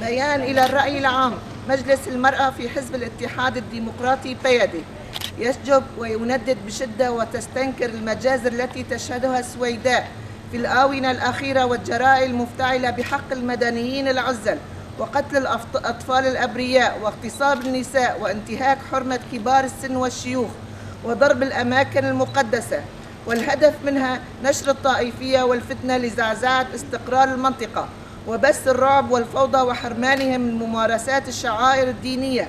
بيان إلى الرأي العام. مجلس المرأة في حزب الاتحاد الديمقراطي بيدي يشجب ويندد بشدة وتستنكر المجازر التي تشهدها السويداء في الآونة الأخيرة والجرائم المفتعلة بحق المدنيين العزل وقتل الأطفال الأبرياء واغتصاب النساء وانتهاك حرمة كبار السن والشيوخ وضرب الأماكن المقدسة، والهدف منها نشر الطائفية والفتنة لزعزعة استقرار المنطقة وبث الرعب والفوضى وحرمانهم من ممارسات الشعائر الدينية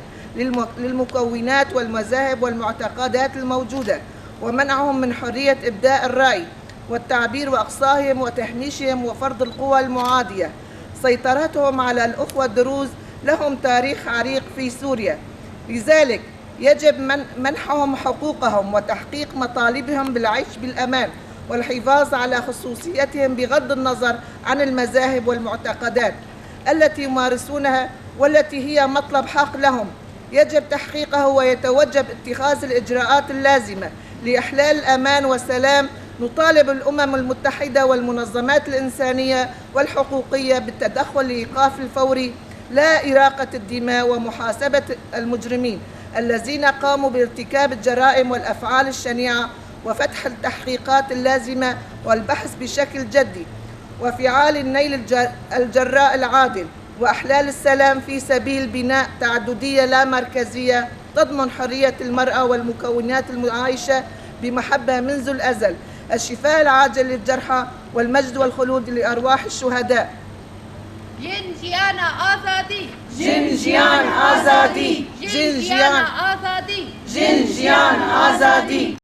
للمكونات والمذاهب والمعتقدات الموجودة، ومنعهم من حرية إبداء الرأي والتعبير وإقصائهم وتهميشهم وفرض القوى المعادية. سيطرتهم على الأخوة الدروز لهم تاريخ عريق في سوريا، لذلك يجب منحهم حقوقهم وتحقيق مطالبهم بالعيش بالأمان والحفاظ على خصوصيتهم بغض النظر عن المذاهب والمعتقدات التي يمارسونها والتي هي مطلب حق لهم. يجب تحقيقه ويتوجب اتخاذ الإجراءات اللازمة لإحلال الأمان والسلام. نطالب الأمم المتحدة والمنظمات الإنسانية والحقوقية بالتدخل لإيقاف الفوري لا إراقة الدماء ومحاسبة المجرمين الذين قاموا بارتكاب الجرائم والأفعال الشنيعة وفتح التحقيقات اللازمة والبحث بشكل جدي وفعال النيل الجراء العادل وأحلال السلام في سبيل بناء تعددية لا مركزية تضمن حرية المرأة والمكونات المعايشة بمحبة منذ الأزل، الشفاء العاجل للجرحى والمجد والخلود لأرواح الشهداء. جنجيان آزادي، جنجيان آزادي، جنجيان آزادي، جنجيان آزادي.